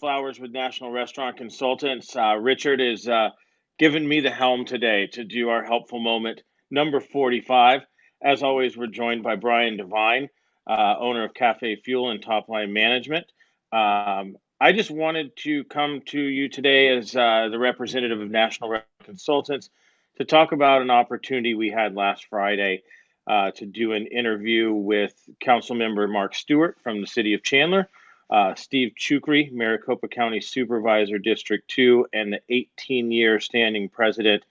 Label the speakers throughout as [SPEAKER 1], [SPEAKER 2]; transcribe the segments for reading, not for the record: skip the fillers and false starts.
[SPEAKER 1] Flowers with National Restaurant Consultants. Richard is giving me the helm today to do our helpful moment number 45. As always, we're joined by Brian Devine, owner of CafeFuel and Top Line Management. I just wanted to come to you today as the representative of National Restaurant Consultants to talk about an opportunity we had last Friday to do an interview with Councilmember Mark Stewart from the City of Chandler, Steve Chukri, Maricopa County Supervisor, District 2, and the 18-year standing president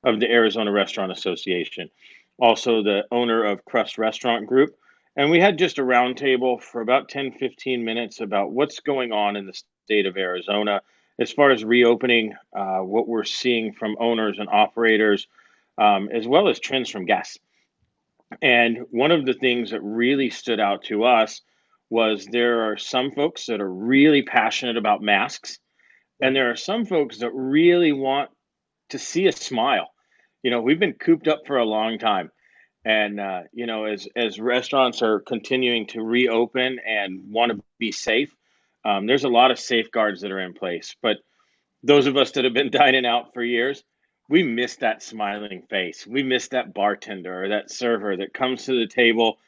[SPEAKER 1] of the Arizona Restaurant Association, also the owner of Crust Restaurant Group. And we had just a roundtable for about 10-15 minutes about what's going on in the state of Arizona as far as reopening, what we're seeing from owners and operators, as well as trends from guests. And one of the things that really stood out to us was there are some folks that are really passionate about masks, and there are some folks that really want to see a smile. You know, we've been cooped up for a long time. And, you know, as restaurants are continuing to reopen and want to be safe, there's a lot of safeguards that are in place. But those of us that have been dining out for years, we miss that smiling face. We miss that bartender or that server that comes to the table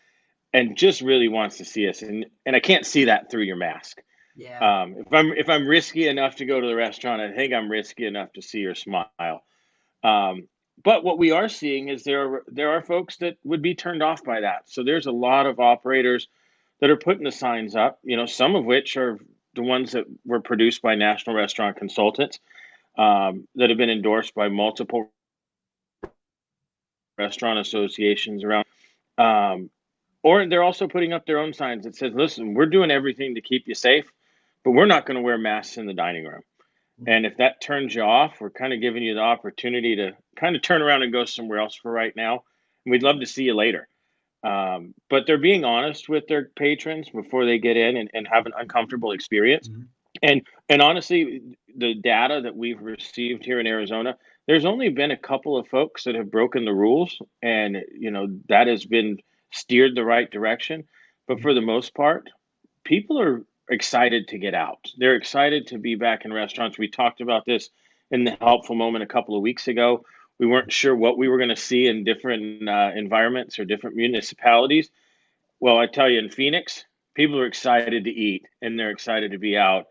[SPEAKER 1] and just really wants to see us. And I can't see that through your mask.
[SPEAKER 2] Yeah.
[SPEAKER 1] If I'm risky enough to go to the restaurant, I think I'm risky enough to see your smile. But what we are seeing is there are folks that would be turned off by that. So there's a lot of operators that are putting the signs up, you know, some of which are the ones that were produced by National Restaurant Consultants, that have been endorsed by multiple restaurant associations around. Or they're also putting up their own signs that says, listen, we're doing everything to keep you safe, but we're not going to wear masks in the dining room. And if that turns you off, we're kind of giving you the opportunity to kind of turn around and go somewhere else for right now. And we'd love to see you later. But they're being honest with their patrons before they get in and have an uncomfortable experience. Mm-hmm. And honestly, the data that we've received here in Arizona, there's only been a couple of folks that have broken the rules, and you know that has been steered the right direction. But for the most part, people are excited to get out. They're excited to be back in restaurants. We talked about this in the helpful moment a couple of weeks ago. We weren't sure what we were going to see in different environments or different municipalities. Well, I tell you, in Phoenix, people are excited to eat and they're excited to be out,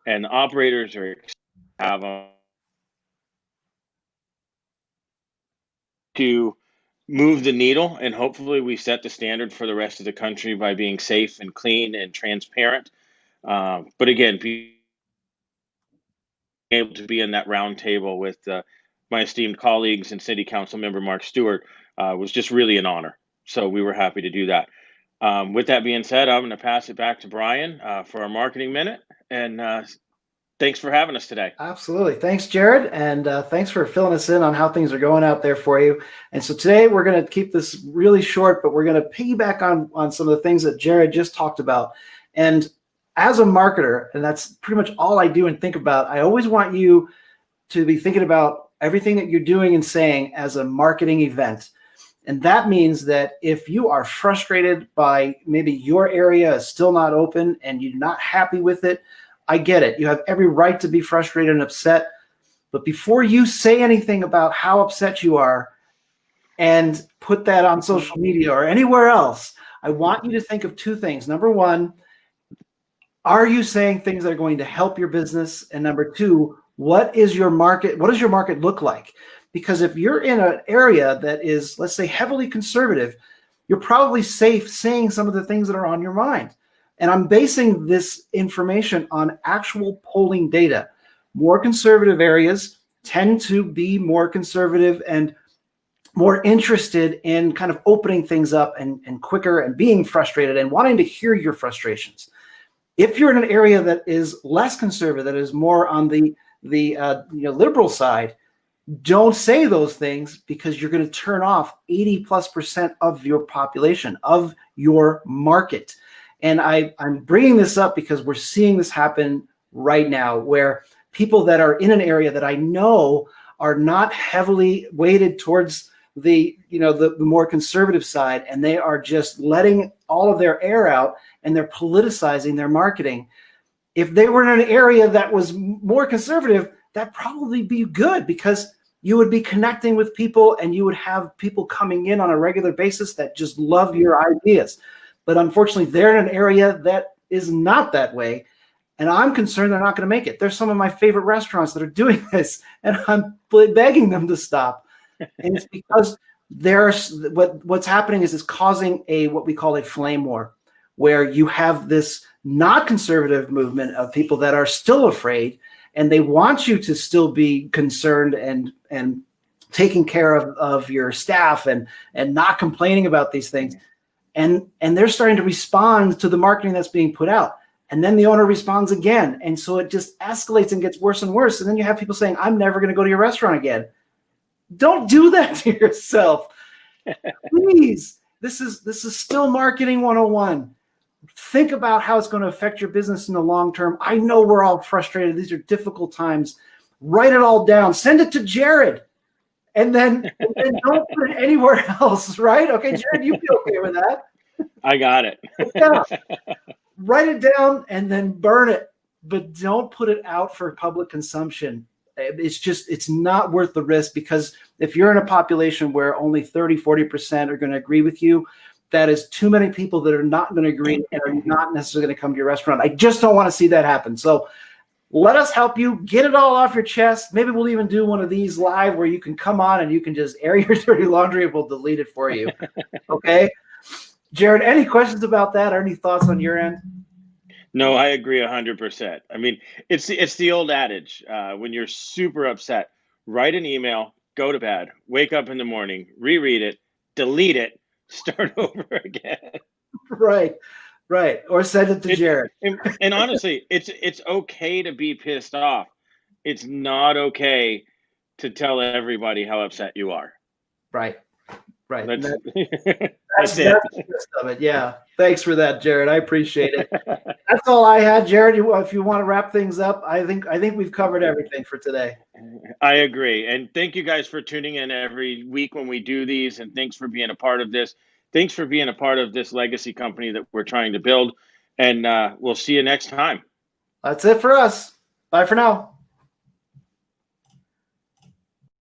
[SPEAKER 1] and the operators are excited to have them to move the needle, and hopefully we set the standard for the rest of the country by being safe and clean and transparent. But again, being able to be in that round table with my esteemed colleagues and City Council member Mark Stewart was just really an honor. So we were happy to do that. With that being said, I'm going to pass it back to Brian for our marketing minute. And thanks for having us today.
[SPEAKER 2] Absolutely. Thanks, Jared. And thanks for filling us in on how things are going out there for you. And so today we're going to keep this really short, but we're going to piggyback on some of the things that Jared just talked about. And as a marketer, and that's pretty much all I do and think about, I always want you to be thinking about everything that you're doing and saying as a marketing event. And that means that if you are frustrated by maybe your area is still not open and you're not happy with it, I get it. You have every right to be frustrated and upset. But before you say anything about how upset you are and put that on social media or anywhere else, I want you to think of two things. Number one, are you saying things that are going to help your business? And number two, what is your market? What does your market look like? Because if you're in an area that is, let's say, heavily conservative, you're probably safe saying some of the things that are on your mind. And I'm basing this information on actual polling data. More conservative areas tend to be more conservative and more interested in kind of opening things up and quicker and being frustrated and wanting to hear your frustrations. If you're in an area that is less conservative, that is more on the liberal side, don't say those things because you're going to turn off 80+% of your population, of your market. And I'm bringing this up because we're seeing this happen right now, where people that are in an area that I know are not heavily weighted towards the more conservative side, and they are just letting all of their air out and they're politicizing their marketing. If they were in an area that was more conservative, that'd probably be good, because you would be connecting with people and you would have people coming in on a regular basis that just love your ideas. But unfortunately, they're in an area that is not that way. And I'm concerned they're not going to make it. There's some of my favorite restaurants that are doing this, and I'm begging them to stop. And it's because what's happening is it's causing what we call a flame war, where you have this not conservative movement of people that are still afraid, and they want you to still be concerned and taking care of your staff and not complaining about these things. And they're starting to respond to the marketing that's being put out. And then the owner responds again. And so it just escalates and gets worse and worse. And then you have people saying, I'm never going to go to your restaurant again. Don't do that to yourself. Please. This is still marketing 101. Think about how it's going to affect your business in the long term. I know we're all frustrated. These are difficult times. Write it all down. Send it to Jared. And then don't put it anywhere else, right? Okay, Jared, you be okay with that.
[SPEAKER 1] I got it.
[SPEAKER 2] Yeah. Write it down and then burn it, but don't put it out for public consumption. It's not worth the risk, because if you're in a population where only 30-40% are going to agree with you, that is too many people that are not going to agree and are not necessarily going to come to your restaurant. I just don't want to see that happen. So let us help you get it all off your chest. Maybe we'll even do one of these live where you can come on and you can just air your dirty laundry and we'll delete it for you. Okay. Jared, any questions about that or any thoughts on your end?
[SPEAKER 1] No, I agree 100%. I mean, it's the old adage, when you're super upset, write an email, go to bed, wake up in the morning, reread it, delete it, start over again.
[SPEAKER 2] Right. Or send it to Jared.
[SPEAKER 1] And honestly, it's okay to be pissed off. It's not okay to tell everybody how upset you are.
[SPEAKER 2] Right.
[SPEAKER 1] That's
[SPEAKER 2] the gist of it. Yeah. Thanks for that, Jared. I appreciate it. That's all I had, Jared. If you want to wrap things up, I think we've covered everything for today.
[SPEAKER 1] I agree. And thank you guys for tuning in every week when we do these. And thanks for being a part of this. Thanks for being a part of this legacy company that we're trying to build. And we'll see you next time.
[SPEAKER 2] That's it for us. Bye for now.